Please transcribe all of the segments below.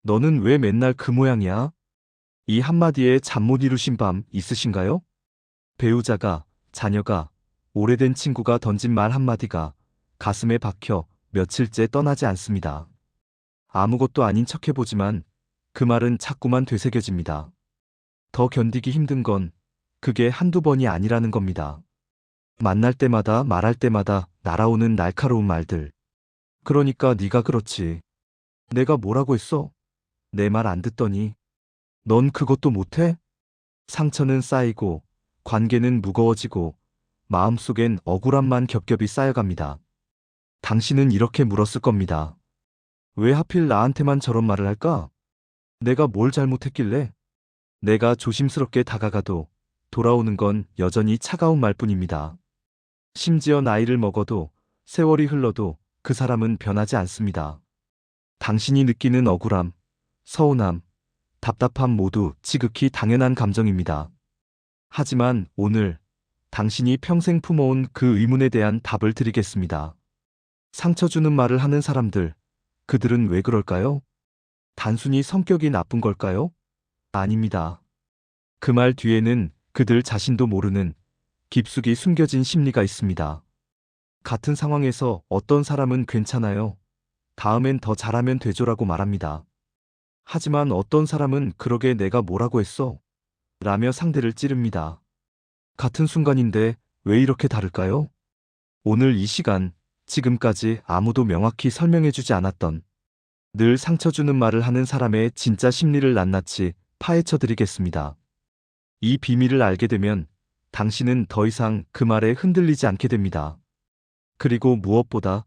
너는 왜 맨날 그 모양이야? 이 한마디에 잠 못 이루신 밤 있으신가요? 배우자가, 자녀가, 오래된 친구가 던진 말 한마디가 가슴에 박혀 며칠째 떠나지 않습니다. 아무것도 아닌 척 해보지만 그 말은 자꾸만 되새겨집니다. 더 견디기 힘든 건 그게 한두 번이 아니라는 겁니다. 만날 때마다 말할 때마다 날아오는 날카로운 말들. 그러니까 네가 그렇지. 내가 뭐라고 했어? 내 말 안 듣더니 넌 그것도 못해? 상처는 쌓이고 관계는 무거워지고 마음속엔 억울함만 겹겹이 쌓여갑니다. 당신은 이렇게 물었을 겁니다. 왜 하필 나한테만 저런 말을 할까? 내가 뭘 잘못했길래? 내가 조심스럽게 다가가도 돌아오는 건 여전히 차가운 말뿐입니다. 심지어 나이를 먹어도 세월이 흘러도 그 사람은 변하지 않습니다. 당신이 느끼는 억울함, 서운함, 답답함 모두 지극히 당연한 감정입니다. 하지만 오늘 당신이 평생 품어온 그 의문에 대한 답을 드리겠습니다. 상처 주는 말을 하는 사람들, 그들은 왜 그럴까요? 단순히 성격이 나쁜 걸까요? 아닙니다. 그 말 뒤에는 그들 자신도 모르는 깊숙이 숨겨진 심리가 있습니다. 같은 상황에서 어떤 사람은 괜찮아요. 다음엔 더 잘하면 되죠라고 말합니다. 하지만 어떤 사람은 그러게 내가 뭐라고 했어? 라며 상대를 찌릅니다. 같은 순간인데 왜 이렇게 다를까요? 오늘 이 시간, 지금까지 아무도 명확히 설명해주지 않았던 늘 상처 주는 말을 하는 사람의 진짜 심리를 낱낱이 파헤쳐 드리겠습니다. 이 비밀을 알게 되면 당신은 더 이상 그 말에 흔들리지 않게 됩니다. 그리고 무엇보다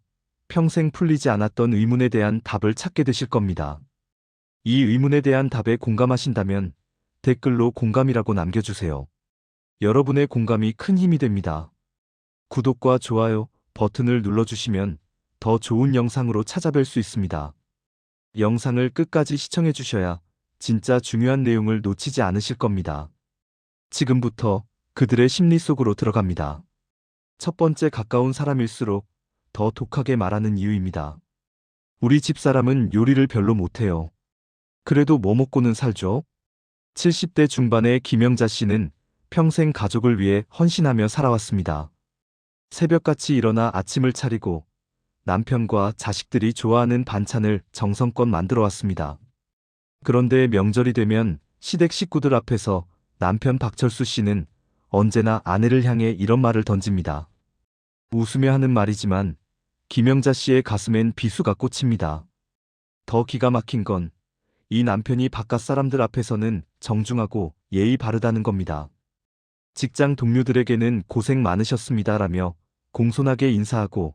평생 풀리지 않았던 의문에 대한 답을 찾게 되실 겁니다. 이 의문에 대한 답에 공감하신다면 댓글로 공감이라고 남겨주세요. 여러분의 공감이 큰 힘이 됩니다. 구독과 좋아요 버튼을 눌러주시면 더 좋은 영상으로 찾아뵐 수 있습니다. 영상을 끝까지 시청해 주셔야 진짜 중요한 내용을 놓치지 않으실 겁니다. 지금부터 그들의 심리 속으로 들어갑니다. 첫 번째, 가까운 사람일수록 더 독하게 말하는 이유입니다. 우리 집사람은 요리를 별로 못해요. 그래도 뭐 먹고는 살죠? 70대 중반의 김영자 씨는 평생 가족을 위해 헌신하며 살아왔습니다. 새벽같이 일어나 아침을 차리고 남편과 자식들이 좋아하는 반찬을 정성껏 만들어 왔습니다. 그런데 명절이 되면 시댁 식구들 앞에서 남편 박철수 씨는 언제나 아내를 향해 이런 말을 던집니다. 웃으며 하는 말이지만 김영자 씨의 가슴엔 비수가 꽂힙니다. 더 기가 막힌 건 이 남편이 바깥 사람들 앞에서는 정중하고 예의 바르다는 겁니다. 직장 동료들에게는 고생 많으셨습니다라며 공손하게 인사하고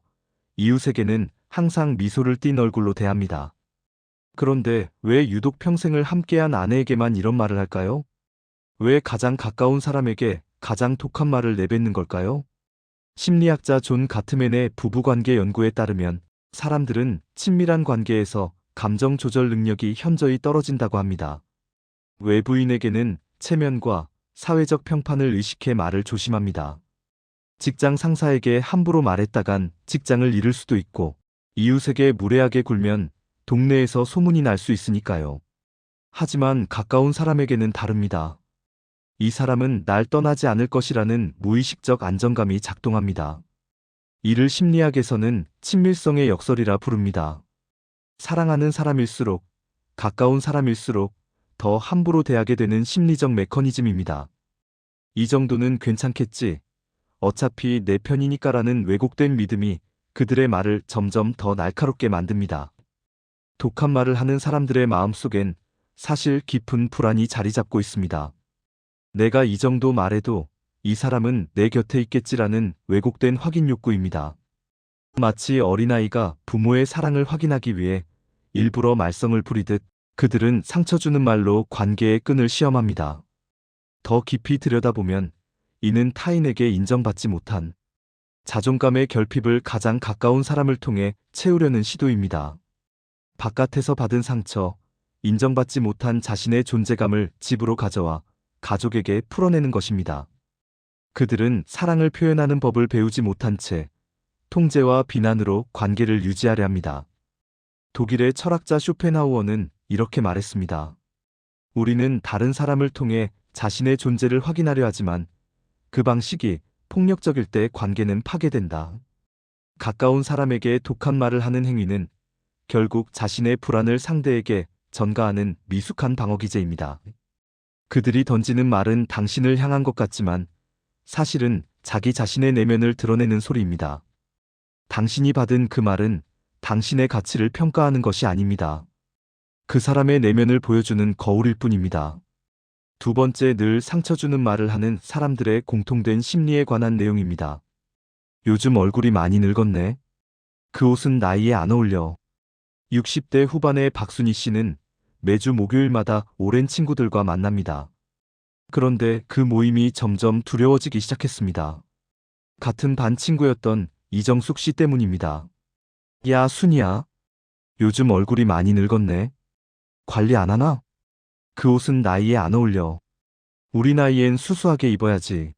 이웃에게는 항상 미소를 띤 얼굴로 대합니다. 그런데 왜 유독 평생을 함께한 아내에게만 이런 말을 할까요? 왜 가장 가까운 사람에게 가장 독한 말을 내뱉는 걸까요? 심리학자 존 가트맨의 부부관계 연구에 따르면 사람들은 친밀한 관계에서 감정 조절 능력이 현저히 떨어진다고 합니다. 외부인에게는 체면과 사회적 평판을 의식해 말을 조심합니다. 직장 상사에게 함부로 말했다간 직장을 잃을 수도 있고, 이웃에게 무례하게 굴면 동네에서 소문이 날 수 있으니까요. 하지만 가까운 사람에게는 다릅니다. 이 사람은 날 떠나지 않을 것이라는 무의식적 안정감이 작동합니다. 이를 심리학에서는 친밀성의 역설이라 부릅니다. 사랑하는 사람일수록, 가까운 사람일수록 더 함부로 대하게 되는 심리적 메커니즘입니다. 이 정도는 괜찮겠지, 어차피 내 편이니까라는 왜곡된 믿음이 그들의 말을 점점 더 날카롭게 만듭니다. 독한 말을 하는 사람들의 마음속엔 사실 깊은 불안이 자리 잡고 있습니다. 내가 이 정도 말해도 이 사람은 내 곁에 있겠지라는 왜곡된 확인 욕구입니다. 마치 어린아이가 부모의 사랑을 확인하기 위해 일부러 말썽을 부리듯 그들은 상처 주는 말로 관계의 끈을 시험합니다. 더 깊이 들여다보면 이는 타인에게 인정받지 못한 자존감의 결핍을 가장 가까운 사람을 통해 채우려는 시도입니다. 바깥에서 받은 상처, 인정받지 못한 자신의 존재감을 집으로 가져와 가족에게 풀어내는 것입니다. 그들은 사랑을 표현하는 법을 배우지 못한 채 통제와 비난으로 관계를 유지하려 합니다. 독일의 철학자 쇼펜하우어는 이렇게 말했습니다. 우리는 다른 사람을 통해 자신의 존재를 확인하려 하지만 그 방식이 폭력적일 때 관계는 파괴된다. 가까운 사람에게 독한 말을 하는 행위는 결국 자신의 불안을 상대에게 전가하는 미숙한 방어 기제입니다. 그들이 던지는 말은 당신을 향한 것 같지만 사실은 자기 자신의 내면을 드러내는 소리입니다. 당신이 받은 그 말은 당신의 가치를 평가하는 것이 아닙니다. 그 사람의 내면을 보여주는 거울일 뿐입니다. 두 번째, 늘 상처 주는 말을 하는 사람들의 공통된 심리에 관한 내용입니다. 요즘 얼굴이 많이 늙었네. 그 옷은 나이에 안 어울려. 60대 후반의 박순희 씨는 매주 목요일마다 오랜 친구들과 만납니다. 그런데 그 모임이 점점 두려워지기 시작했습니다. 같은 반 친구였던 이정숙 씨 때문입니다. 야, 순이야. 요즘 얼굴이 많이 늙었네. 관리 안 하나? 그 옷은 나이에 안 어울려. 우리 나이엔 수수하게 입어야지.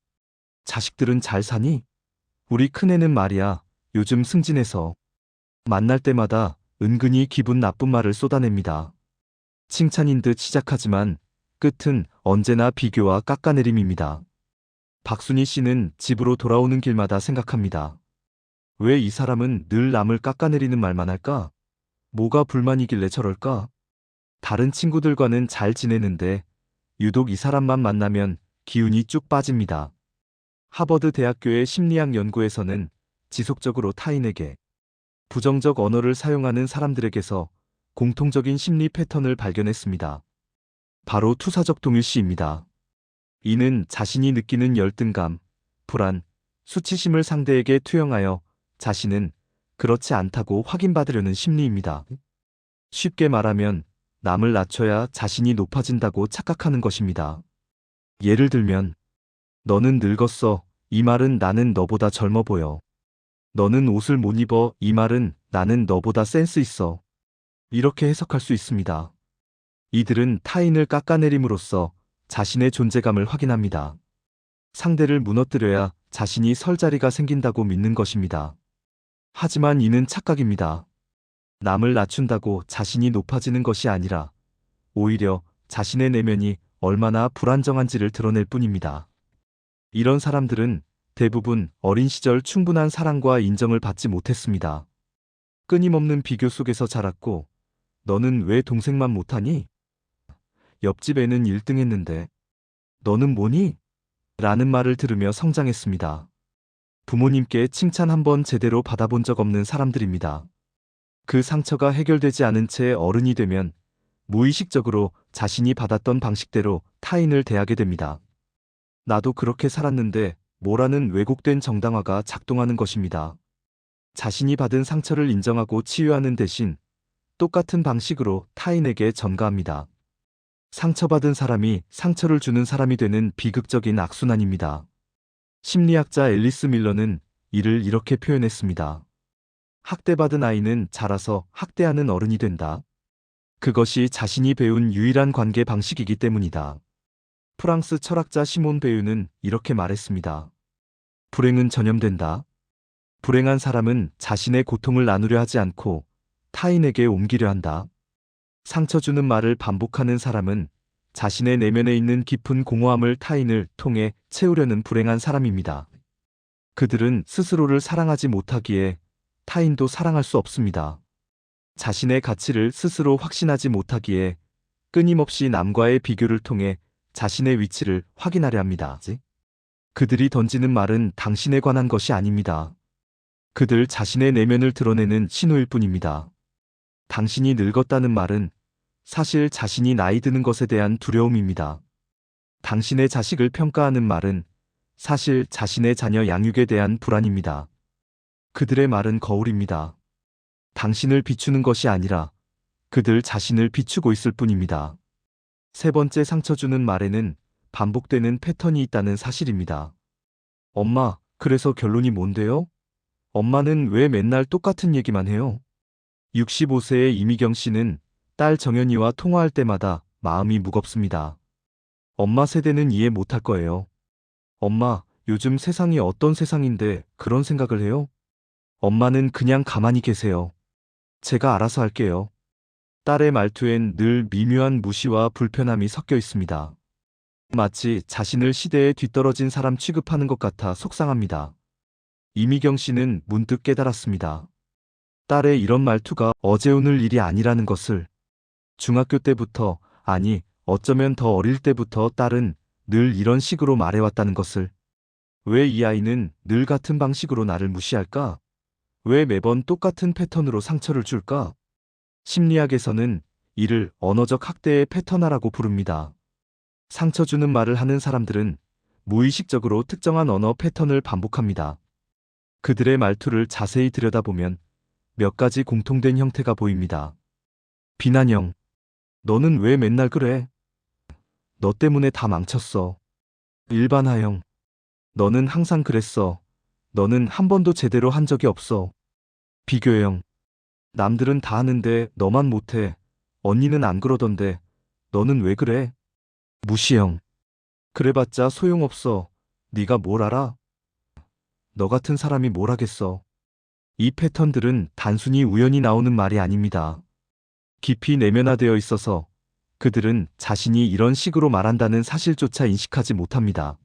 자식들은 잘 사니? 우리 큰애는 말이야, 요즘 승진해서. 만날 때마다 은근히 기분 나쁜 말을 쏟아냅니다. 칭찬인 듯 시작하지만 끝은 언제나 비교와 깎아내림입니다. 박순희 씨는 집으로 돌아오는 길마다 생각합니다. 왜 이 사람은 늘 남을 깎아내리는 말만 할까? 뭐가 불만이길래 저럴까? 다른 친구들과는 잘 지내는데 유독 이 사람만 만나면 기운이 쭉 빠집니다. 하버드 대학교의 심리학 연구에서는 지속적으로 타인에게 부정적 언어를 사용하는 사람들에게서 공통적인 심리 패턴을 발견했습니다. 바로 투사적 동일시입니다. 이는 자신이 느끼는 열등감, 불안, 수치심을 상대에게 투영하여 자신은 그렇지 않다고 확인받으려는 심리입니다. 쉽게 말하면 남을 낮춰야 자신이 높아진다고 착각하는 것입니다. 예를 들면, 너는 늙었어. 이 말은 나는 너보다 젊어 보여. 너는 옷을 못 입어. 이 말은 나는 너보다 센스 있어. 이렇게 해석할 수 있습니다. 이들은 타인을 깎아내림으로써 자신의 존재감을 확인합니다. 상대를 무너뜨려야 자신이 설 자리가 생긴다고 믿는 것입니다. 하지만 이는 착각입니다. 남을 낮춘다고 자신이 높아지는 것이 아니라 오히려 자신의 내면이 얼마나 불안정한지를 드러낼 뿐입니다. 이런 사람들은 대부분 어린 시절 충분한 사랑과 인정을 받지 못했습니다. 끊임없는 비교 속에서 자랐고, 너는 왜 동생만 못하니? 옆집 애는 1등 했는데. 너는 뭐니? 라는 말을 들으며 성장했습니다. 부모님께 칭찬 한 번 제대로 받아본 적 없는 사람들입니다. 그 상처가 해결되지 않은 채 어른이 되면 무의식적으로 자신이 받았던 방식대로 타인을 대하게 됩니다. 나도 그렇게 살았는데 뭐라는 왜곡된 정당화가 작동하는 것입니다. 자신이 받은 상처를 인정하고 치유하는 대신 똑같은 방식으로 타인에게 전가합니다. 상처받은 사람이 상처를 주는 사람이 되는 비극적인 악순환입니다. 심리학자 앨리스 밀러는 이를 이렇게 표현했습니다. 학대받은 아이는 자라서 학대하는 어른이 된다. 그것이 자신이 배운 유일한 관계 방식이기 때문이다. 프랑스 철학자 시몬 베유는 이렇게 말했습니다. 불행은 전염된다. 불행한 사람은 자신의 고통을 나누려 하지 않고 타인에게 옮기려 한다. 상처 주는 말을 반복하는 사람은 자신의 내면에 있는 깊은 공허함을 타인을 통해 채우려는 불행한 사람입니다. 그들은 스스로를 사랑하지 못하기에 타인도 사랑할 수 없습니다. 자신의 가치를 스스로 확신하지 못하기에 끊임없이 남과의 비교를 통해 자신의 위치를 확인하려 합니다. 그들이 던지는 말은 당신에 관한 것이 아닙니다. 그들 자신의 내면을 드러내는 신호일 뿐입니다. 당신이 늙었다는 말은 사실 자신이 나이 드는 것에 대한 두려움입니다. 당신의 자식을 평가하는 말은 사실 자신의 자녀 양육에 대한 불안입니다. 그들의 말은 거울입니다. 당신을 비추는 것이 아니라 그들 자신을 비추고 있을 뿐입니다. 세 번째, 상처 주는 말에는 반복되는 패턴이 있다는 사실입니다. 엄마, 그래서 결론이 뭔데요? 엄마는 왜 맨날 똑같은 얘기만 해요? 65세의 이미경 씨는 딸 정연이와 통화할 때마다 마음이 무겁습니다. 엄마 세대는 이해 못할 거예요. 엄마, 요즘 세상이 어떤 세상인데 그런 생각을 해요? 엄마는 그냥 가만히 계세요. 제가 알아서 할게요. 딸의 말투엔 늘 미묘한 무시와 불편함이 섞여 있습니다. 마치 자신을 시대에 뒤떨어진 사람 취급하는 것 같아 속상합니다. 이미경 씨는 문득 깨달았습니다. 딸의 이런 말투가 어제 오늘 일이 아니라는 것을. 중학교 때부터, 아니, 어쩌면 더 어릴 때부터 딸은 늘 이런 식으로 말해왔다는 것을. 왜 이 아이는 늘 같은 방식으로 나를 무시할까? 왜 매번 똑같은 패턴으로 상처를 줄까? 심리학에서는 이를 언어적 학대의 패턴화라고 부릅니다. 상처 주는 말을 하는 사람들은 무의식적으로 특정한 언어 패턴을 반복합니다. 그들의 말투를 자세히 들여다보면 몇 가지 공통된 형태가 보입니다. 비난형. 너는 왜 맨날 그래? 너 때문에 다 망쳤어. 일반화형. 너는 항상 그랬어. 너는 한 번도 제대로 한 적이 없어. 비교형. 남들은 다 하는데 너만 못해. 언니는 안 그러던데. 너는 왜 그래? 무시형. 그래봤자 소용없어. 네가 뭘 알아? 너 같은 사람이 뭘 하겠어. 이 패턴들은 단순히 우연히 나오는 말이 아닙니다. 깊이 내면화되어 있어서 그들은 자신이 이런 식으로 말한다는 사실조차 인식하지 못합니다.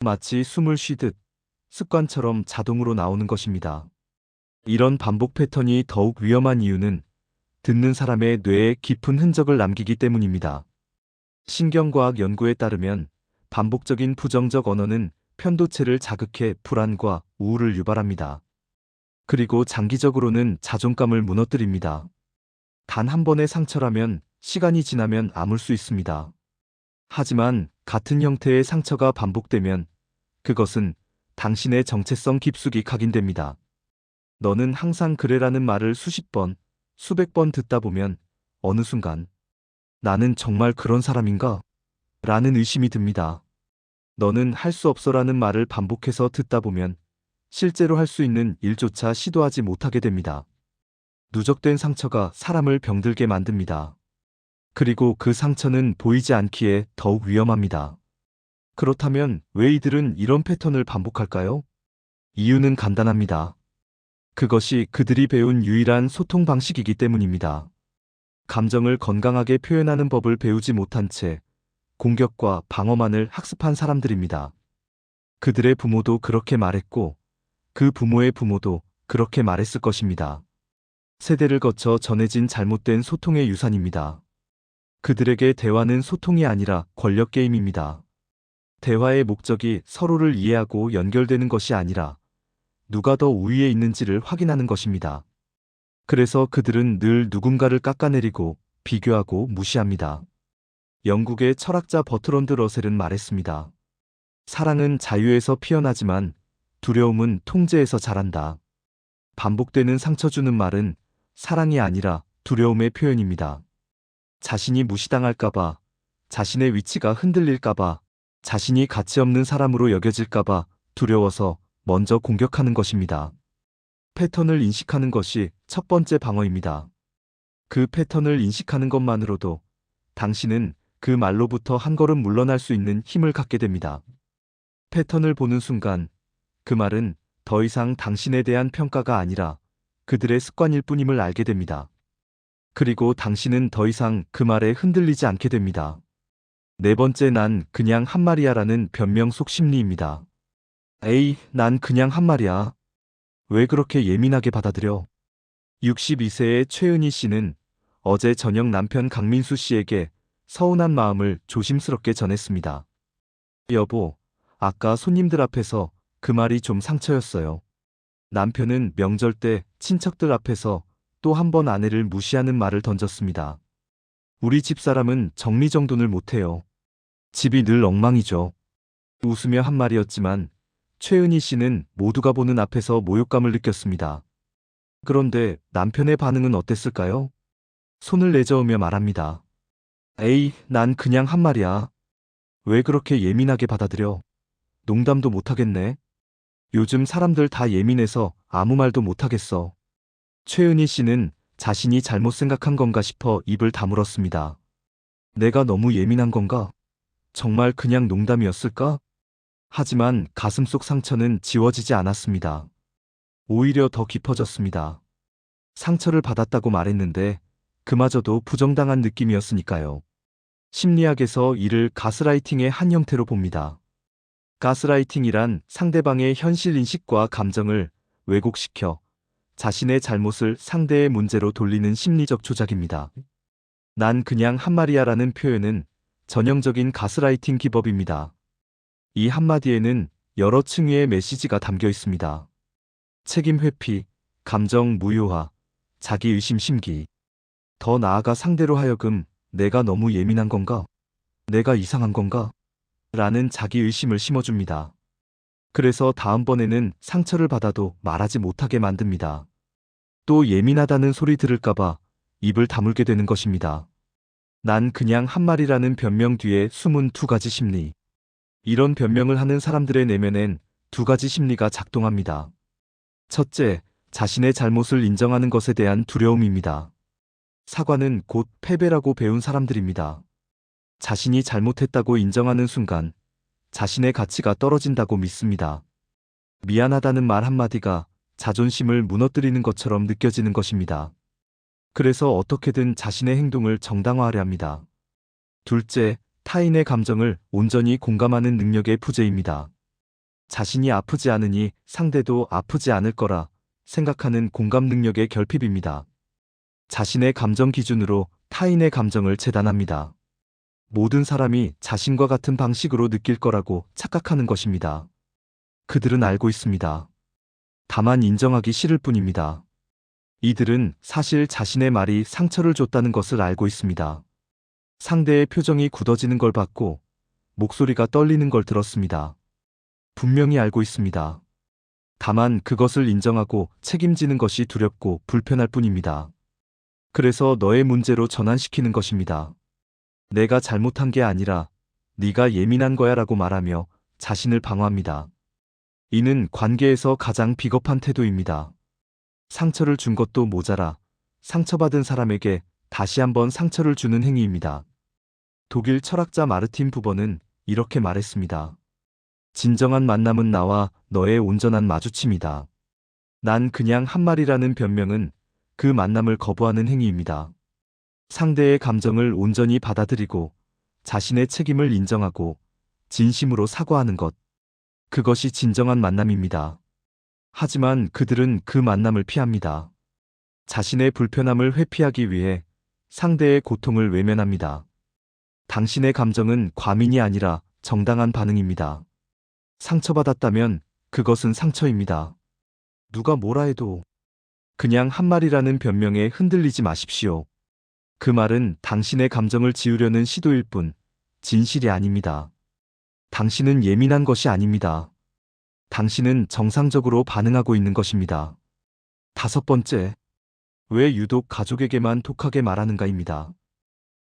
마치 숨을 쉬듯 습관처럼 자동으로 나오는 것입니다. 이런 반복 패턴이 더욱 위험한 이유는 듣는 사람의 뇌에 깊은 흔적을 남기기 때문입니다. 신경과학 연구에 따르면 반복적인 부정적 언어는 편도체를 자극해 불안과 우울을 유발합니다. 그리고 장기적으로는 자존감을 무너뜨립니다. 단 한 번의 상처라면 시간이 지나면 아물 수 있습니다. 하지만 같은 형태의 상처가 반복되면 그것은 당신의 정체성 깊숙이 각인됩니다. 너는 항상 그래라는 말을 수십 번, 수백 번 듣다 보면 어느 순간 나는 정말 그런 사람인가? 라는 의심이 듭니다. 너는 할 수 없어라는 말을 반복해서 듣다 보면 실제로 할 수 있는 일조차 시도하지 못하게 됩니다. 누적된 상처가 사람을 병들게 만듭니다. 그리고 그 상처는 보이지 않기에 더욱 위험합니다. 그렇다면 왜 이들은 이런 패턴을 반복할까요? 이유는 간단합니다. 그것이 그들이 배운 유일한 소통 방식이기 때문입니다. 감정을 건강하게 표현하는 법을 배우지 못한 채 공격과 방어만을 학습한 사람들입니다. 그들의 부모도 그렇게 말했고 그 부모의 부모도 그렇게 말했을 것입니다. 세대를 거쳐 전해진 잘못된 소통의 유산입니다. 그들에게 대화는 소통이 아니라 권력 게임입니다. 대화의 목적이 서로를 이해하고 연결되는 것이 아니라 누가 더 우위에 있는지를 확인하는 것입니다. 그래서 그들은 늘 누군가를 깎아내리고 비교하고 무시합니다. 영국의 철학자 버트런드 러셀은 말했습니다. 사랑은 자유에서 피어나지만 두려움은 통제에서 자란다. 반복되는 상처 주는 말은 사랑이 아니라 두려움의 표현입니다. 자신이 무시당할까봐, 자신의 위치가 흔들릴까봐, 자신이 가치 없는 사람으로 여겨질까봐 두려워서 먼저 공격하는 것입니다. 패턴을 인식하는 것이 첫 번째 방어입니다. 그 패턴을 인식하는 것만으로도 당신은 그 말로부터 한 걸음 물러날 수 있는 힘을 갖게 됩니다. 패턴을 보는 순간 그 말은 더 이상 당신에 대한 평가가 아니라 그들의 습관일 뿐임을 알게 됩니다. 그리고 당신은 더 이상 그 말에 흔들리지 않게 됩니다. 네 번째, 난 그냥 한 말이야라는 변명 속 심리입니다. 에이, 난 그냥 한 말이야. 왜 그렇게 예민하게 받아들여? 62세의 최은희 씨는 어제 저녁 남편 강민수 씨에게 서운한 마음을 조심스럽게 전했습니다. 여보, 아까 손님들 앞에서 그 말이 좀 상처였어요. 남편은 명절 때 친척들 앞에서 또 한 번 아내를 무시하는 말을 던졌습니다. 우리 집사람은 정리정돈을 못해요. 집이 늘 엉망이죠. 웃으며 한 말이었지만 최은희 씨는 모두가 보는 앞에서 모욕감을 느꼈습니다. 그런데 남편의 반응은 어땠을까요? 손을 내저으며 말합니다. 에이, 난 그냥 한 말이야. 왜 그렇게 예민하게 받아들여? 농담도 못하겠네. 요즘 사람들 다 예민해서 아무 말도 못하겠어. 최은희 씨는 자신이 잘못 생각한 건가 싶어 입을 다물었습니다. 내가 너무 예민한 건가? 정말 그냥 농담이었을까? 하지만 가슴속 상처는 지워지지 않았습니다. 오히려 더 깊어졌습니다. 상처를 받았다고 말했는데 그마저도 부정당한 느낌이었으니까요. 심리학에서 이를 가스라이팅의 한 형태로 봅니다. 가스라이팅이란 상대방의 현실 인식과 감정을 왜곡시켜 자신의 잘못을 상대의 문제로 돌리는 심리적 조작입니다. 난 그냥 한 말이야라는 표현은 전형적인 가스라이팅 기법입니다. 이 한마디에는 여러 층위의 메시지가 담겨 있습니다. 책임 회피, 감정 무효화, 자기의심 심기. 더 나아가 상대로 하여금 내가 너무 예민한 건가? 내가 이상한 건가? 라는 자기의심을 심어줍니다. 그래서 다음번에는 상처를 받아도 말하지 못하게 만듭니다. 또 예민하다는 소리 들을까봐 입을 다물게 되는 것입니다. 난 그냥 한 말이라는 변명 뒤에 숨은 두 가지 심리. 이런 변명을 하는 사람들의 내면엔 두 가지 심리가 작동합니다. 첫째, 자신의 잘못을 인정하는 것에 대한 두려움입니다. 사과는 곧 패배라고 배운 사람들입니다. 자신이 잘못했다고 인정하는 순간 자신의 가치가 떨어진다고 믿습니다. 미안하다는 말 한마디가 자존심을 무너뜨리는 것처럼 느껴지는 것입니다. 그래서 어떻게든 자신의 행동을 정당화하려 합니다. 둘째, 타인의 감정을 온전히 공감하는 능력의 부재입니다. 자신이 아프지 않으니 상대도 아프지 않을 거라 생각하는 공감 능력의 결핍입니다. 자신의 감정 기준으로 타인의 감정을 재단합니다. 모든 사람이 자신과 같은 방식으로 느낄 거라고 착각하는 것입니다. 그들은 알고 있습니다. 다만 인정하기 싫을 뿐입니다. 이들은 사실 자신의 말이 상처를 줬다는 것을 알고 있습니다. 상대의 표정이 굳어지는 걸 봤고 목소리가 떨리는 걸 들었습니다. 분명히 알고 있습니다. 다만 그것을 인정하고 책임지는 것이 두렵고 불편할 뿐입니다. 그래서 너의 문제로 전환시키는 것입니다. 내가 잘못한 게 아니라 네가 예민한 거야 라고 말하며 자신을 방어합니다. 이는 관계에서 가장 비겁한 태도입니다. 상처를 준 것도 모자라 상처받은 사람에게 다시 한번 상처를 주는 행위입니다. 독일 철학자 마르틴 부버는 이렇게 말했습니다. 진정한 만남은 나와 너의 온전한 마주침이다. 난 그냥 한 말이라는 변명은 그 만남을 거부하는 행위입니다. 상대의 감정을 온전히 받아들이고 자신의 책임을 인정하고 진심으로 사과하는 것. 그것이 진정한 만남입니다. 하지만 그들은 그 만남을 피합니다. 자신의 불편함을 회피하기 위해 상대의 고통을 외면합니다. 당신의 감정은 과민이 아니라 정당한 반응입니다. 상처받았다면 그것은 상처입니다. 누가 뭐라 해도 그냥 한 말이라는 변명에 흔들리지 마십시오. 그 말은 당신의 감정을 지우려는 시도일 뿐 진실이 아닙니다. 당신은 예민한 것이 아닙니다. 당신은 정상적으로 반응하고 있는 것입니다. 다섯 번째, 왜 유독 가족에게만 독하게 말하는가입니다.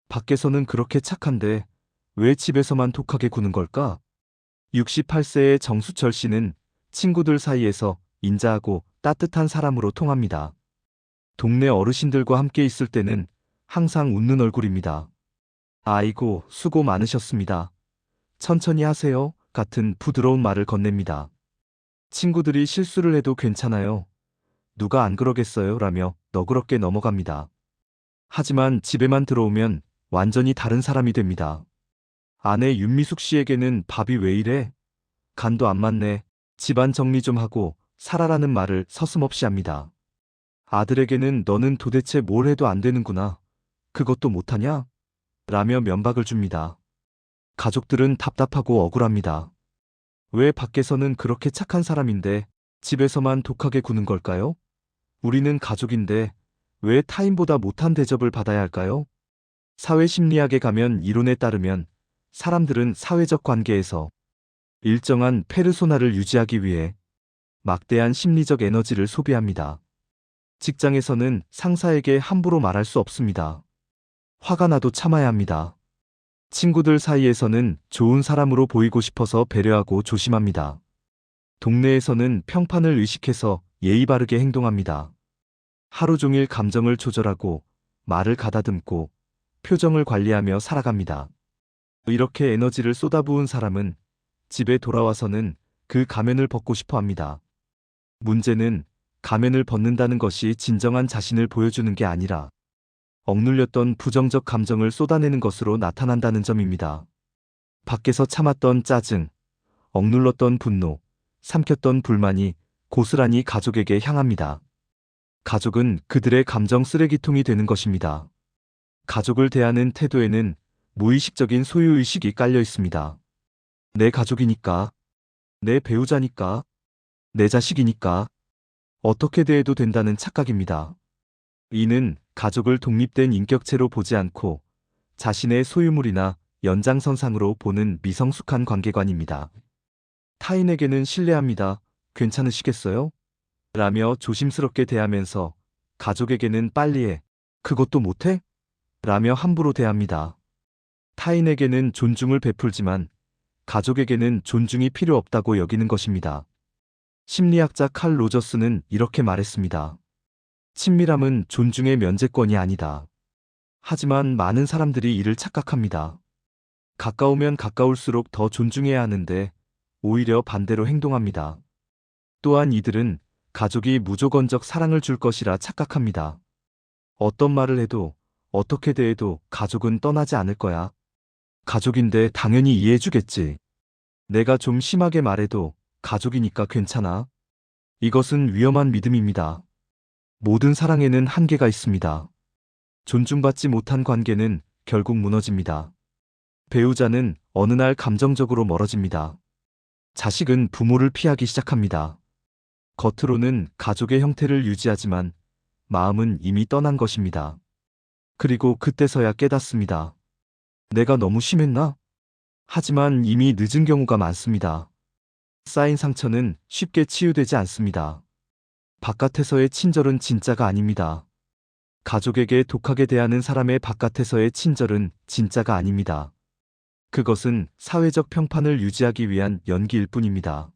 밖에서는 그렇게 착한데 왜 집에서만 독하게 구는 걸까? 68세의 정수철 씨는 친구들 사이에서 인자하고 따뜻한 사람으로 통합니다. 동네 어르신들과 함께 있을 때는 항상 웃는 얼굴입니다. 아이고, 수고 많으셨습니다. 천천히 하세요. 같은 부드러운 말을 건넵니다. 친구들이 실수를 해도 괜찮아요. 누가 안 그러겠어요? 라며 너그럽게 넘어갑니다. 하지만 집에만 들어오면 완전히 다른 사람이 됩니다. 아내 윤미숙 씨에게는 밥이 왜 이래? 간도 안 맞네. 집안 정리 좀 하고 살아라는 말을 서슴없이 합니다. 아들에게는 너는 도대체 뭘 해도 안 되는구나. 그것도 못하냐? 라며 면박을 줍니다. 가족들은 답답하고 억울합니다. 왜 밖에서는 그렇게 착한 사람인데 집에서만 독하게 구는 걸까요? 우리는 가족인데 왜 타인보다 못한 대접을 받아야 할까요? 사회심리학에 가면 이론에 따르면 사람들은 사회적 관계에서 일정한 페르소나를 유지하기 위해 막대한 심리적 에너지를 소비합니다. 직장에서는 상사에게 함부로 말할 수 없습니다. 화가 나도 참아야 합니다. 친구들 사이에서는 좋은 사람으로 보이고 싶어서 배려하고 조심합니다. 동네에서는 평판을 의식해서 예의 바르게 행동합니다. 하루 종일 감정을 조절하고 말을 가다듬고 표정을 관리하며 살아갑니다. 이렇게 에너지를 쏟아부은 사람은 집에 돌아와서는 그 가면을 벗고 싶어 합니다. 문제는 가면을 벗는다는 것이 진정한 자신을 보여주는 게 아니라 억눌렸던 부정적 감정을 쏟아내는 것으로 나타난다는 점입니다. 밖에서 참았던 짜증, 억눌렀던 분노, 삼켰던 불만이 고스란히 가족에게 향합니다. 가족은 그들의 감정 쓰레기통이 되는 것입니다. 가족을 대하는 태도에는 무의식적인 소유의식이 깔려 있습니다. 내 가족이니까, 내 배우자니까, 내 자식이니까, 어떻게 대해도 된다는 착각입니다. 이는 가족을 독립된 인격체로 보지 않고 자신의 소유물이나 연장선상으로 보는 미성숙한 관계관입니다. 타인에게는 신뢰합니다. 괜찮으시겠어요? 라며 조심스럽게 대하면서 가족에게는 빨리 해. 그것도 못해? 라며 함부로 대합니다. 타인에게는 존중을 베풀지만 가족에게는 존중이 필요 없다고 여기는 것입니다. 심리학자 칼 로저스는 이렇게 말했습니다. 친밀함은 존중의 면제권이 아니다. 하지만 많은 사람들이 이를 착각합니다. 가까우면 가까울수록 더 존중해야 하는데 오히려 반대로 행동합니다. 또한 이들은 가족이 무조건적 사랑을 줄 것이라 착각합니다. 어떤 말을 해도 어떻게 대해도 가족은 떠나지 않을 거야. 가족인데 당연히 이해해주겠지. 내가 좀 심하게 말해도 가족이니까 괜찮아. 이것은 위험한 믿음입니다. 모든 사랑에는 한계가 있습니다. 존중받지 못한 관계는 결국 무너집니다. 배우자는 어느 날 감정적으로 멀어집니다. 자식은 부모를 피하기 시작합니다. 겉으로는 가족의 형태를 유지하지만 마음은 이미 떠난 것입니다. 그리고 그때서야 깨닫습니다. 내가 너무 심했나? 하지만 이미 늦은 경우가 많습니다. 쌓인 상처는 쉽게 치유되지 않습니다. 바깥에서의 친절은 진짜가 아닙니다. 가족에게 독하게 대하는 사람의 바깥에서의 친절은 진짜가 아닙니다. 그것은 사회적 평판을 유지하기 위한 연기일 뿐입니다.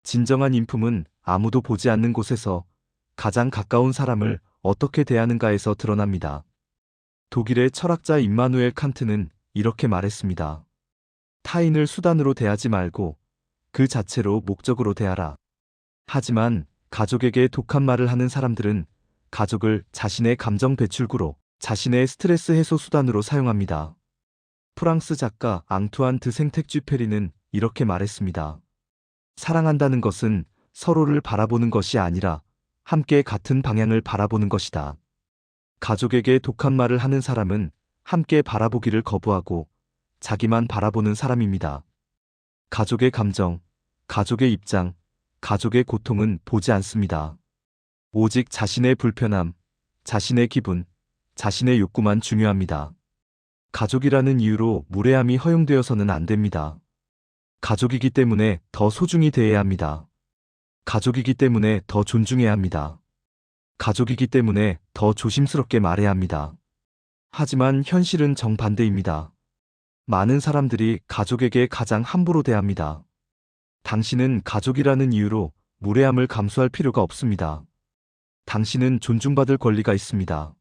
진정한 인품은 아무도 보지 않는 곳에서 가장 가까운 사람을 어떻게 대하는가에서 드러납니다. 독일의 철학자 임마누엘 칸트는 이렇게 말했습니다. 타인을 수단으로 대하지 말고 그 자체로 목적으로 대하라. 하지만 가족에게 독한 말을 하는 사람들은 가족을 자신의 감정 배출구로, 자신의 스트레스 해소 수단으로 사용합니다. 프랑스 작가 앙투안 드 생텍쥐페리는 이렇게 말했습니다. 사랑한다는 것은 서로를 바라보는 것이 아니라 함께 같은 방향을 바라보는 것이다. 가족에게 독한 말을 하는 사람은 함께 바라보기를 거부하고 자기만 바라보는 사람입니다. 가족의 감정, 가족의 입장, 가족의 고통은 보지 않습니다. 오직 자신의 불편함, 자신의 기분, 자신의 욕구만 중요합니다. 가족이라는 이유로 무례함이 허용되어서는 안 됩니다. 가족이기 때문에 더 소중히 대해야 합니다. 가족이기 때문에 더 존중해야 합니다. 가족이기 때문에 더 조심스럽게 말해야 합니다. 하지만 현실은 정반대입니다. 많은 사람들이 가족에게 가장 함부로 대합니다. 당신은 가족이라는 이유로 무례함을 감수할 필요가 없습니다. 당신은 존중받을 권리가 있습니다.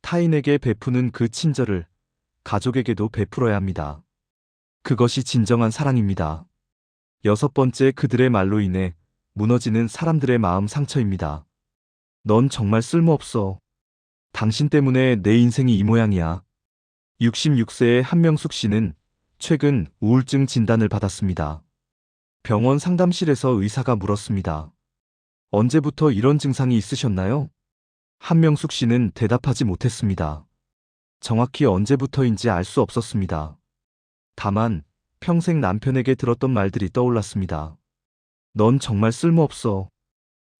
타인에게 베푸는 그 친절을 가족에게도 베풀어야 합니다. 그것이 진정한 사랑입니다. 6번째, 그들의 말로 인해 무너지는 사람들의 마음 상처입니다. 넌 정말 쓸모없어. 당신 때문에 내 인생이 이 모양이야. 66세의 한명숙 씨는 최근 우울증 진단을 받았습니다. 병원 상담실에서 의사가 물었습니다. 언제부터 이런 증상이 있으셨나요? 한명숙 씨는 대답하지 못했습니다. 정확히 언제부터인지 알 수 없었습니다. 다만 평생 남편에게 들었던 말들이 떠올랐습니다. 넌 정말 쓸모없어.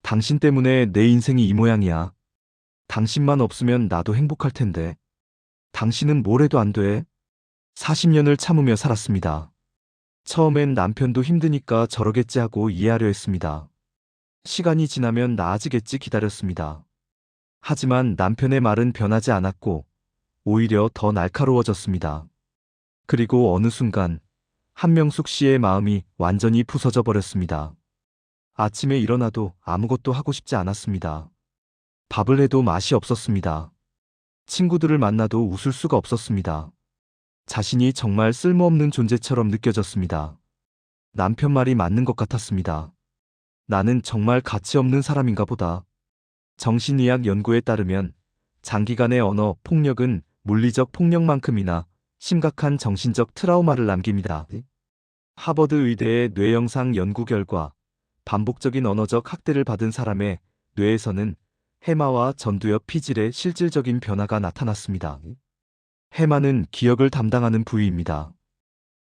당신 때문에 내 인생이 이 모양이야. 당신만 없으면 나도 행복할 텐데. 당신은 뭘 해도 안 돼. 40년을 참으며 살았습니다. 처음엔 남편도 힘드니까 저러겠지 하고 이해하려 했습니다. 시간이 지나면 나아지겠지 기다렸습니다. 하지만 남편의 말은 변하지 않았고 오히려 더 날카로워졌습니다. 그리고 어느 순간 한명숙 씨의 마음이 완전히 부서져 버렸습니다. 아침에 일어나도 아무것도 하고 싶지 않았습니다. 밥을 해도 맛이 없었습니다. 친구들을 만나도 웃을 수가 없었습니다. 자신이 정말 쓸모없는 존재처럼 느껴졌습니다. 남편 말이 맞는 것 같았습니다. 나는 정말 가치 없는 사람인가 보다. 정신의학 연구에 따르면 장기간의 언어 폭력은 물리적 폭력만큼이나 심각한 정신적 트라우마를 남깁니다. 하버드 의대의 뇌영상 연구 결과 반복적인 언어적 학대를 받은 사람의 뇌에서는 해마와 전두엽 피질의 실질적인 변화가 나타났습니다. 해마는 기억을 담당하는 부위입니다.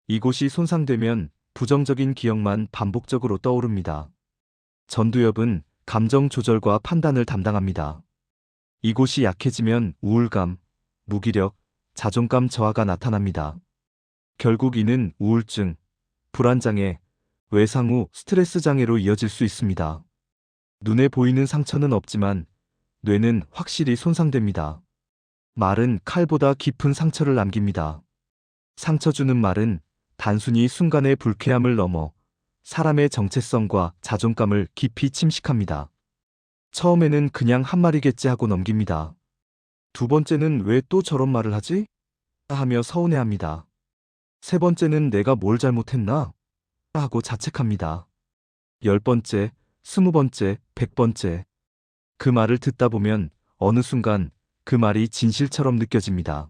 이곳이 손상되면 부정적인 기억만 반복적으로 떠오릅니다. 전두엽은 감정 조절과 판단을 담당합니다. 이곳이 약해지면 우울감, 무기력, 자존감 저하가 나타납니다. 결국 이는 우울증, 불안장애, 외상 후 스트레스 장애로 이어질 수 있습니다. 눈에 보이는 상처는 없지만 뇌는 확실히 손상됩니다. 말은 칼보다 깊은 상처를 남깁니다. 상처 주는 말은 단순히 순간의 불쾌함을 넘어 사람의 정체성과 자존감을 깊이 침식합니다. 처음에는 그냥 한 말이겠지 하고 넘깁니다. 두 번째는 왜 또 저런 말을 하지? 하며 서운해합니다. 세 번째는 내가 뭘 잘못했나? 하고 자책합니다. 10번째, 20번째, 100번째. 그 말을 듣다 보면 어느 순간 그 말이 진실처럼 느껴집니다.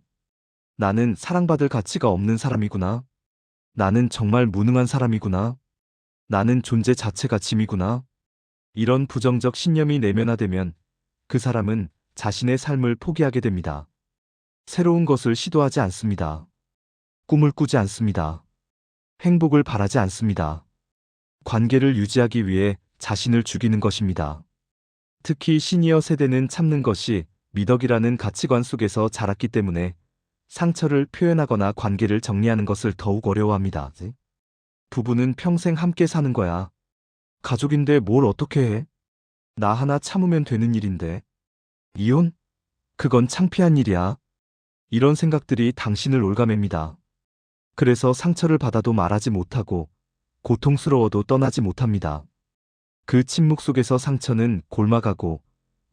나는 사랑받을 가치가 없는 사람이구나. 나는 정말 무능한 사람이구나. 나는 존재 자체가 짐이구나. 이런 부정적 신념이 내면화되면 그 사람은 자신의 삶을 포기하게 됩니다. 새로운 것을 시도하지 않습니다. 꿈을 꾸지 않습니다. 행복을 바라지 않습니다. 관계를 유지하기 위해 자신을 죽이는 것입니다. 특히 시니어 세대는 참는 것이 미덕이라는 가치관 속에서 자랐기 때문에 상처를 표현하거나 관계를 정리하는 것을 더욱 어려워합니다. 부부는 평생 함께 사는 거야. 가족인데 뭘 어떻게 해? 나 하나 참으면 되는 일인데. 이혼? 그건 창피한 일이야. 이런 생각들이 당신을 올가맵니다. 그래서 상처를 받아도 말하지 못하고 고통스러워도 떠나지 못합니다. 그 침묵 속에서 상처는 골마가고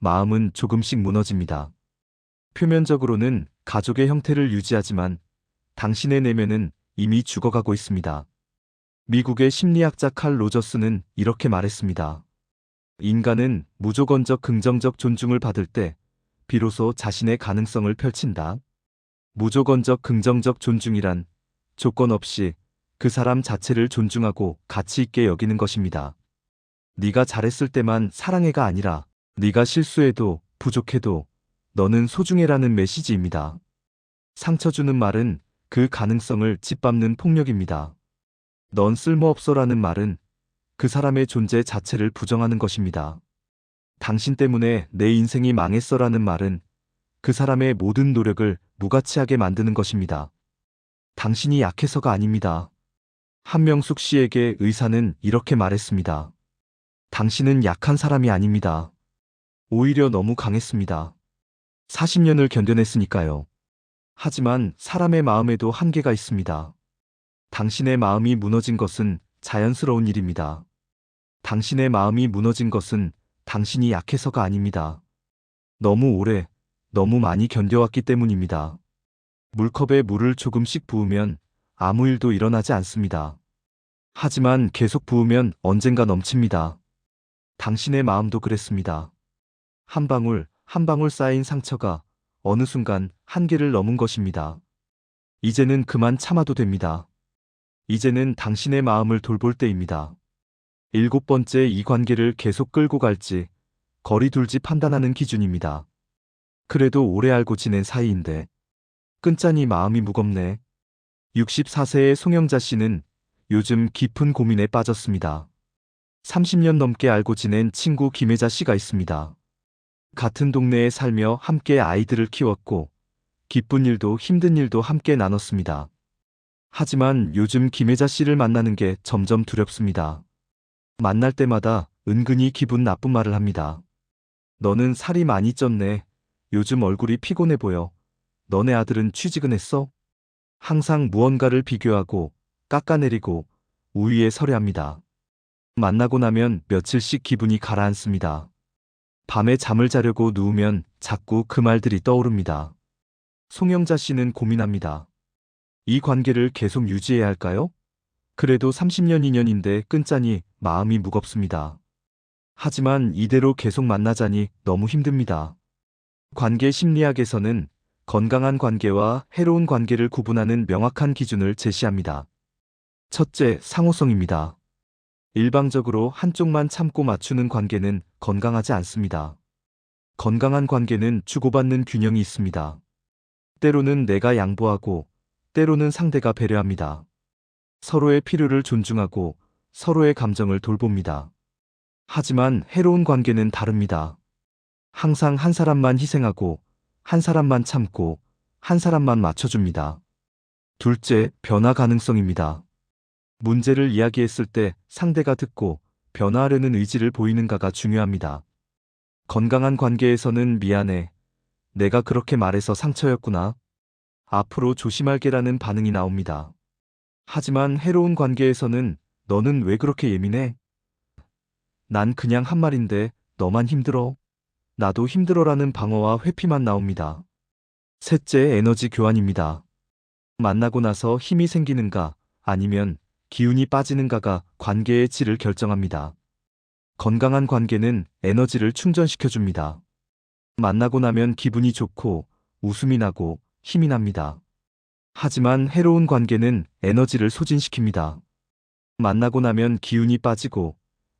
마음은 조금씩 무너집니다. 표면적으로는 가족의 형태를 유지하지만 당신의 내면은 이미 죽어가고 있습니다. 미국의 심리학자 칼 로저스는 이렇게 말했습니다. 인간은 무조건적 긍정적 존중을 받을 때 비로소 자신의 가능성을 펼친다. 무조건적 긍정적 존중이란 조건 없이 그 사람 자체를 존중하고 가치 있게 여기는 것입니다. 네가 잘했을 때만 사랑해가 아니라 네가 실수해도 부족해도 너는 소중해라는 메시지입니다. 상처 주는 말은 그 가능성을 짓밟는 폭력입니다. 넌 쓸모없어라는 말은 그 사람의 존재 자체를 부정하는 것입니다. 당신 때문에 내 인생이 망했어라는 말은 그 사람의 모든 노력을 무가치하게 만드는 것입니다. 당신이 약해서가 아닙니다. 한명숙 씨에게 의사는 이렇게 말했습니다. 당신은 약한 사람이 아닙니다. 오히려 너무 강했습니다. 40년을 견뎌냈으니까요. 하지만 사람의 마음에도 한계가 있습니다. 당신의 마음이 무너진 것은 자연스러운 일입니다. 당신의 마음이 무너진 것은 당신이 약해서가 아닙니다. 너무 오래, 너무 많이 견뎌왔기 때문입니다. 물컵에 물을 조금씩 부으면 아무 일도 일어나지 않습니다. 하지만 계속 부으면 언젠가 넘칩니다. 당신의 마음도 그랬습니다. 한 방울, 한 방울 쌓인 상처가 어느 순간 한계를 넘은 것입니다. 이제는 그만 참아도 됩니다. 이제는 당신의 마음을 돌볼 때입니다. 7번째, 이 관계를 계속 끌고 갈지 거리 둘지 판단하는 기준입니다. 그래도 오래 알고 지낸 사이인데 끈짠이 마음이 무겁네. 64세의 송영자 씨는 요즘 깊은 고민에 빠졌습니다. 30년 넘게 알고 지낸 친구 김혜자 씨가 있습니다. 같은 동네에 살며 함께 아이들을 키웠고 기쁜 일도 힘든 일도 함께 나눴습니다. 하지만 요즘 김혜자 씨를 만나는 게 점점 두렵습니다. 만날 때마다 은근히 기분 나쁜 말을 합니다. 너는 살이 많이 쪘네. 요즘 얼굴이 피곤해 보여. 너네 아들은 취직은 했어? 항상 무언가를 비교하고 깎아내리고 우위에 서려 합니다. 만나고 나면 며칠씩 기분이 가라앉습니다. 밤에 잠을 자려고 누우면 자꾸 그 말들이 떠오릅니다. 송영자 씨는 고민합니다. 이 관계를 계속 유지해야 할까요? 그래도 30년 인연인데 끈짜니 마음이 무겁습니다. 하지만 이대로 계속 만나자니 너무 힘듭니다. 관계 심리학에서는 건강한 관계와 해로운 관계를 구분하는 명확한 기준을 제시합니다. 첫째, 상호성입니다. 일방적으로 한쪽만 참고 맞추는 관계는 건강하지 않습니다. 건강한 관계는 주고받는 균형이 있습니다. 때로는 내가 양보하고, 때로는 상대가 배려합니다. 서로의 필요를 존중하고, 서로의 감정을 돌봅니다. 하지만 해로운 관계는 다릅니다. 항상 한 사람만 희생하고, 한 사람만 참고, 한 사람만 맞춰줍니다. 둘째, 변화 가능성입니다. 문제를 이야기했을 때 상대가 듣고 변화하려는 의지를 보이는가가 중요합니다. 건강한 관계에서는 미안해. 내가 그렇게 말해서 상처였구나. 앞으로 조심할게라는 반응이 나옵니다. 하지만 해로운 관계에서는 너는 왜 그렇게 예민해? 난 그냥 한 말인데 너만 힘들어. 나도 힘들어라는 방어와 회피만 나옵니다. 셋째, 에너지 교환입니다. 만나고 나서 힘이 생기는가 아니면 기운이 빠지는가가 관계의 질을 결정합니다. 건강한 관계는 에너지를 충전시켜줍니다. 만나고 나면 기분이 좋고 웃음이 나고 힘이 납니다. 하지만 해로운 관계는 에너지를 소진시킵니다. 만나고 나면 기운이 빠지고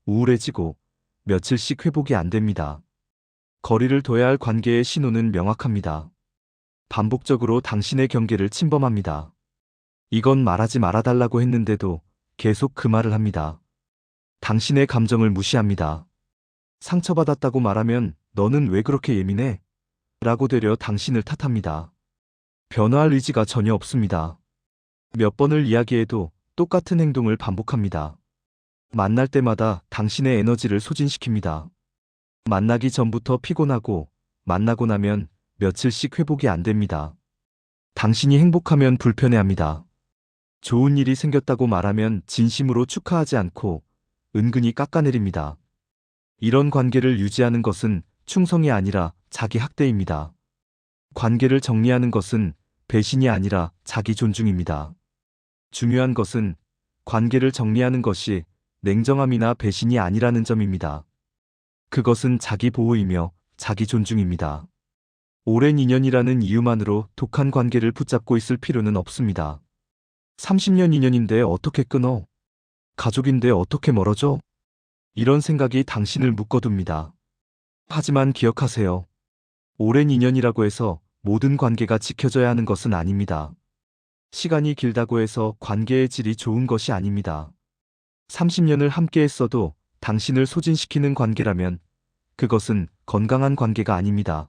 우울해지고 며칠씩 회복이 안 됩니다. 거리를 둬야 할 관계의 신호는 명확합니다. 반복적으로 당신의 경계를 침범합니다. 이건 말하지 말아달라고 했는데도 계속 그 말을 합니다. 당신의 감정을 무시합니다. 상처받았다고 말하면 너는 왜 그렇게 예민해? 라고 되려 당신을 탓합니다. 변화할 의지가 전혀 없습니다. 몇 번을 이야기해도 똑같은 행동을 반복합니다. 만날 때마다 당신의 에너지를 소진시킵니다. 만나기 전부터 피곤하고 만나고 나면 며칠씩 회복이 안 됩니다. 당신이 행복하면 불편해합니다. 좋은 일이 생겼다고 말하면 진심으로 축하하지 않고 은근히 깎아내립니다. 이런 관계를 유지하는 것은 충성이 아니라 자기 학대입니다. 관계를 정리하는 것은 배신이 아니라 자기 존중입니다. 중요한 것은 관계를 정리하는 것이 냉정함이나 배신이 아니라는 점입니다. 그것은 자기 보호이며 자기 존중입니다. 오랜 인연이라는 이유만으로 독한 관계를 붙잡고 있을 필요는 없습니다. 30년 인연인데 어떻게 끊어? 가족인데 어떻게 멀어져? 이런 생각이 당신을 묶어둡니다. 하지만 기억하세요. 오랜 인연이라고 해서 모든 관계가 지켜져야 하는 것은 아닙니다. 시간이 길다고 해서 관계의 질이 좋은 것이 아닙니다. 30년을 함께 했어도 당신을 소진시키는 관계라면 그것은 건강한 관계가 아닙니다.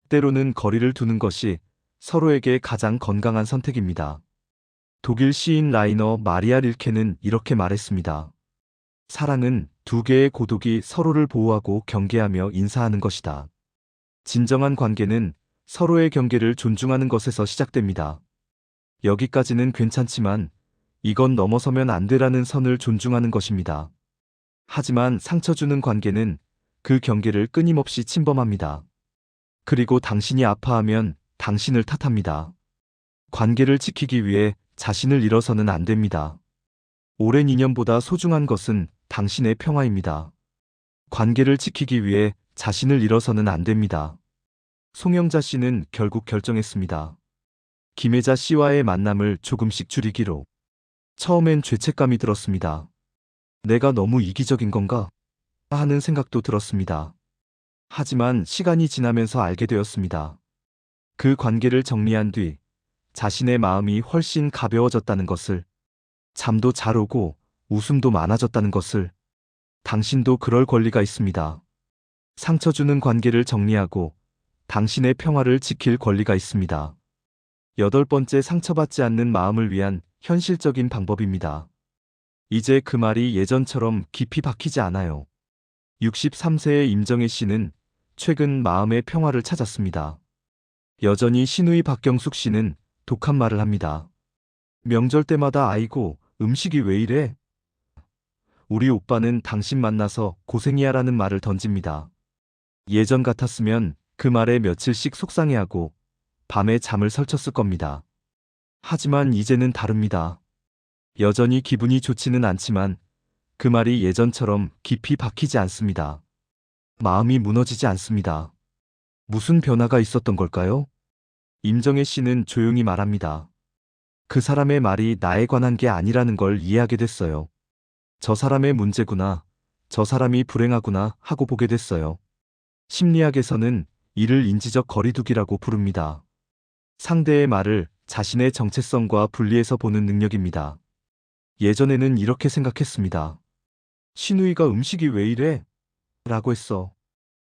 때로는 거리를 두는 것이 서로에게 가장 건강한 선택입니다. 독일 시인 라이너 마리아 릴케는 이렇게 말했습니다. 사랑은 두 개의 고독이 서로를 보호하고 경계하며 인사하는 것이다. 진정한 관계는 서로의 경계를 존중하는 것에서 시작됩니다. 여기까지는 괜찮지만 이건 넘어서면 안 되라는 선을 존중하는 것입니다. 하지만 상처 주는 관계는 그 경계를 끊임없이 침범합니다. 그리고 당신이 아파하면 당신을 탓합니다. 관계를 지키기 위해 자신을 잃어서는 안 됩니다. 오랜 인연보다 소중한 것은 당신의 평화입니다. 관계를 지키기 위해 자신을 잃어서는 안 됩니다. 송영자 씨는 결국 결정했습니다. 김혜자 씨와의 만남을 조금씩 줄이기로. 처음엔 죄책감이 들었습니다. 내가 너무 이기적인 건가? 하는 생각도 들었습니다. 하지만 시간이 지나면서 알게 되었습니다. 그 관계를 정리한 뒤 자신의 마음이 훨씬 가벼워졌다는 것을, 잠도 잘 오고 웃음도 많아졌다는 것을. 당신도 그럴 권리가 있습니다. 상처 주는 관계를 정리하고 당신의 평화를 지킬 권리가 있습니다. 8번째, 상처받지 않는 마음을 위한 현실적인 방법입니다. 이제 그 말이 예전처럼 깊이 박히지 않아요. 63세의 임정혜 씨는 최근 마음의 평화를 찾았습니다. 여전히 시누이 박경숙 씨는 독한 말을 합니다. 명절 때마다 아이고 음식이 왜 이래? 우리 오빠는 당신 만나서 고생이야라는 말을 던집니다. 예전 같았으면 그 말에 며칠씩 속상해하고 밤에 잠을 설쳤을 겁니다. 하지만 이제는 다릅니다. 여전히 기분이 좋지는 않지만 그 말이 예전처럼 깊이 박히지 않습니다. 마음이 무너지지 않습니다. 무슨 변화가 있었던 걸까요? 임정혜 씨는 조용히 말합니다. 그 사람의 말이 나에 관한 게 아니라는 걸 이해하게 됐어요. 저 사람의 문제구나. 저 사람이 불행하구나 하고 보게 됐어요. 심리학에서는 이를 인지적 거리두기라고 부릅니다. 상대의 말을 자신의 정체성과 분리해서 보는 능력입니다. 예전에는 이렇게 생각했습니다. 신우이가 음식이 왜 이래? 라고 했어.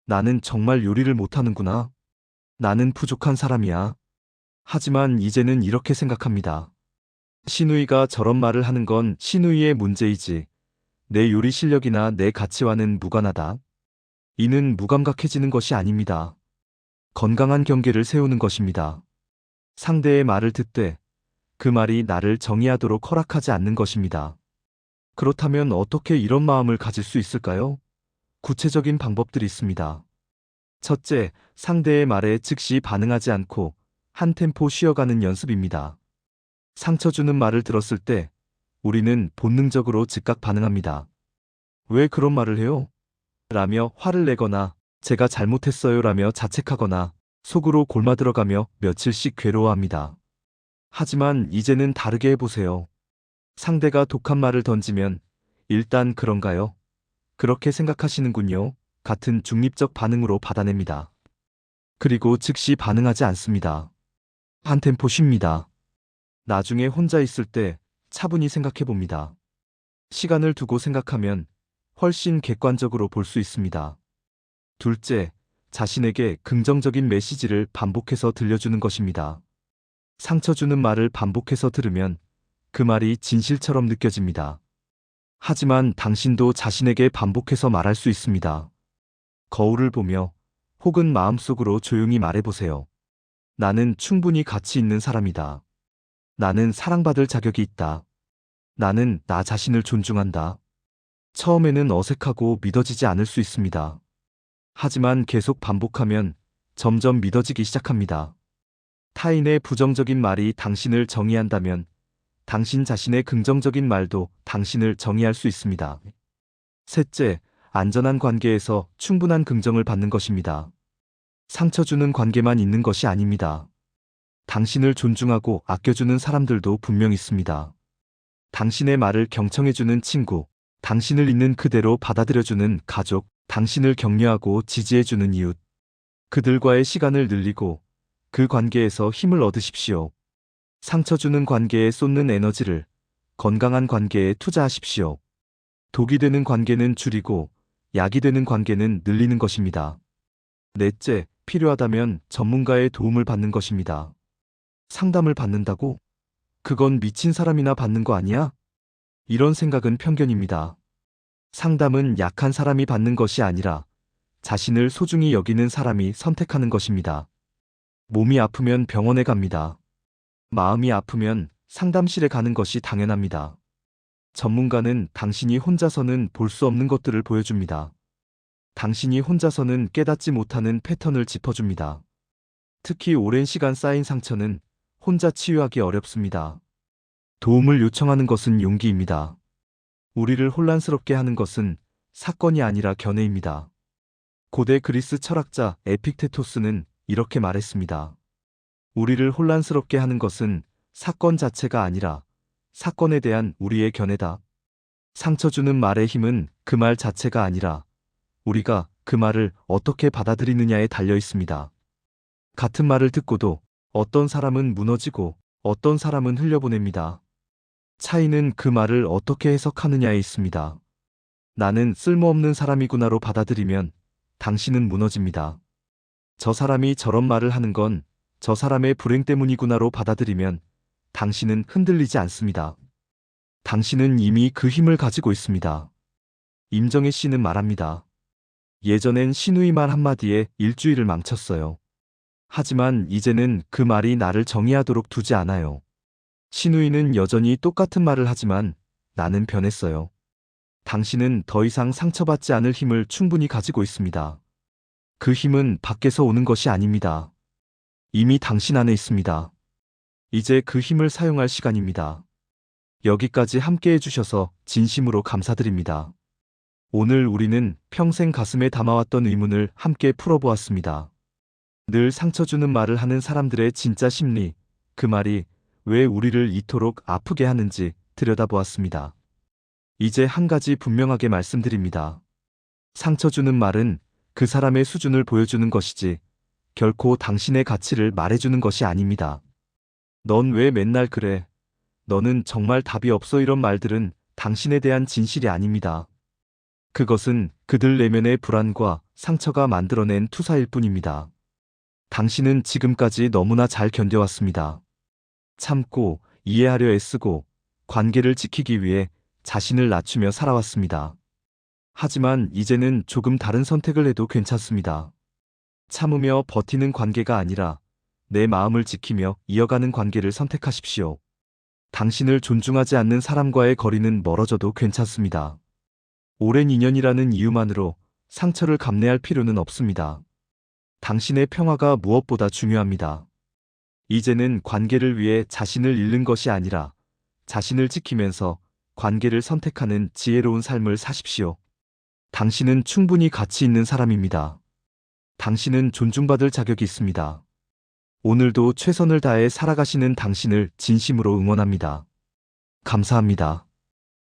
나는 정말 요리를 못하는구나. 나는 부족한 사람이야. 하지만 이제는 이렇게 생각합니다. 신우이가 저런 말을 하는 건 신우이의 문제이지. 내 요리 실력이나 내 가치와는 무관하다. 이는 무감각해지는 것이 아닙니다. 건강한 경계를 세우는 것입니다. 상대의 말을 듣되 그 말이 나를 정의하도록 허락하지 않는 것입니다. 그렇다면 어떻게 이런 마음을 가질 수 있을까요? 구체적인 방법들이 있습니다. 첫째, 상대의 말에 즉시 반응하지 않고 한 템포 쉬어가는 연습입니다. 상처 주는 말을 들었을 때 우리는 본능적으로 즉각 반응합니다. 왜 그런 말을 해요? 라며 화를 내거나 제가 잘못했어요 라며 자책하거나 속으로 골마들어가며 며칠씩 괴로워합니다. 하지만 이제는 다르게 해보세요. 상대가 독한 말을 던지면 일단 그런가요? 그렇게 생각하시는군요. 같은 중립적 반응으로 받아냅니다. 그리고 즉시 반응하지 않습니다. 한 템포 쉽니다. 나중에 혼자 있을 때 차분히 생각해 봅니다. 시간을 두고 생각하면 훨씬 객관적으로 볼 수 있습니다. 둘째, 자신에게 긍정적인 메시지를 반복해서 들려주는 것입니다. 상처 주는 말을 반복해서 들으면 그 말이 진실처럼 느껴집니다. 하지만 당신도 자신에게 반복해서 말할 수 있습니다. 거울을 보며 혹은 마음속으로 조용히 말해보세요. 나는 충분히 가치 있는 사람이다. 나는 사랑받을 자격이 있다. 나는 나 자신을 존중한다. 처음에는 어색하고 믿어지지 않을 수 있습니다. 하지만 계속 반복하면 점점 믿어지기 시작합니다. 타인의 부정적인 말이 당신을 정의한다면 당신 자신의 긍정적인 말도 당신을 정의할 수 있습니다. 셋째, 안전한 관계에서 충분한 긍정을 받는 것입니다. 상처 주는 관계만 있는 것이 아닙니다. 당신을 존중하고 아껴주는 사람들도 분명 있습니다. 당신의 말을 경청해주는 친구, 당신을 있는 그대로 받아들여주는 가족, 당신을 격려하고 지지해주는 이웃. 그들과의 시간을 늘리고 그 관계에서 힘을 얻으십시오. 상처 주는 관계에 쏟는 에너지를 건강한 관계에 투자하십시오. 독이 되는 관계는 줄이고 약이 되는 관계는 늘리는 것입니다. 넷째, 필요하다면 전문가의 도움을 받는 것입니다. 상담을 받는다고? 그건 미친 사람이나 받는 거 아니야? 이런 생각은 편견입니다. 상담은 약한 사람이 받는 것이 아니라 자신을 소중히 여기는 사람이 선택하는 것입니다. 몸이 아프면 병원에 갑니다. 마음이 아프면 상담실에 가는 것이 당연합니다. 전문가는 당신이 혼자서는 볼 수 없는 것들을 보여줍니다. 당신이 혼자서는 깨닫지 못하는 패턴을 짚어줍니다. 특히 오랜 시간 쌓인 상처는 혼자 치유하기 어렵습니다. 도움을 요청하는 것은 용기입니다. 우리를 혼란스럽게 하는 것은 사건이 아니라 견해입니다. 고대 그리스 철학자 에픽테토스는 이렇게 말했습니다. 우리를 혼란스럽게 하는 것은 사건 자체가 아니라 사건에 대한 우리의 견해다. 상처 주는 말의 힘은 그 말 자체가 아니라 우리가 그 말을 어떻게 받아들이느냐에 달려 있습니다. 같은 말을 듣고도 어떤 사람은 무너지고 어떤 사람은 흘려보냅니다. 차이는 그 말을 어떻게 해석하느냐에 있습니다. 나는 쓸모없는 사람이구나로 받아들이면 당신은 무너집니다. 저 사람이 저런 말을 하는 건 저 사람의 불행 때문이구나로 받아들이면 당신은 흔들리지 않습니다. 당신은 이미 그 힘을 가지고 있습니다. 임정혜 씨는 말합니다. 예전엔 신우이 말 한마디에 일주일을 망쳤어요. 하지만 이제는 그 말이 나를 정의하도록 두지 않아요. 신우이는 여전히 똑같은 말을 하지만 나는 변했어요. 당신은 더 이상 상처받지 않을 힘을 충분히 가지고 있습니다. 그 힘은 밖에서 오는 것이 아닙니다. 이미 당신 안에 있습니다. 이제 그 힘을 사용할 시간입니다. 여기까지 함께 해주셔서 진심으로 감사드립니다. 오늘 우리는 평생 가슴에 담아왔던 의문을 함께 풀어보았습니다. 늘 상처 주는 말을 하는 사람들의 진짜 심리, 그 말이 왜 우리를 이토록 아프게 하는지 들여다보았습니다. 이제 한 가지 분명하게 말씀드립니다. 상처 주는 말은 그 사람의 수준을 보여주는 것이지 결코 당신의 가치를 말해주는 것이 아닙니다. 넌 왜 맨날 그래? 너는 정말 답이 없어, 이런 말들은 당신에 대한 진실이 아닙니다. 그것은 그들 내면의 불안과 상처가 만들어낸 투사일 뿐입니다. 당신은 지금까지 너무나 잘 견뎌왔습니다. 참고 이해하려 애쓰고 관계를 지키기 위해 자신을 낮추며 살아왔습니다. 하지만 이제는 조금 다른 선택을 해도 괜찮습니다. 참으며 버티는 관계가 아니라 내 마음을 지키며 이어가는 관계를 선택하십시오. 당신을 존중하지 않는 사람과의 거리는 멀어져도 괜찮습니다. 오랜 인연이라는 이유만으로 상처를 감내할 필요는 없습니다. 당신의 평화가 무엇보다 중요합니다. 이제는 관계를 위해 자신을 잃는 것이 아니라 자신을 지키면서 관계를 선택하는 지혜로운 삶을 사십시오. 당신은 충분히 가치 있는 사람입니다. 당신은 존중받을 자격이 있습니다. 오늘도 최선을 다해 살아가시는 당신을 진심으로 응원합니다. 감사합니다.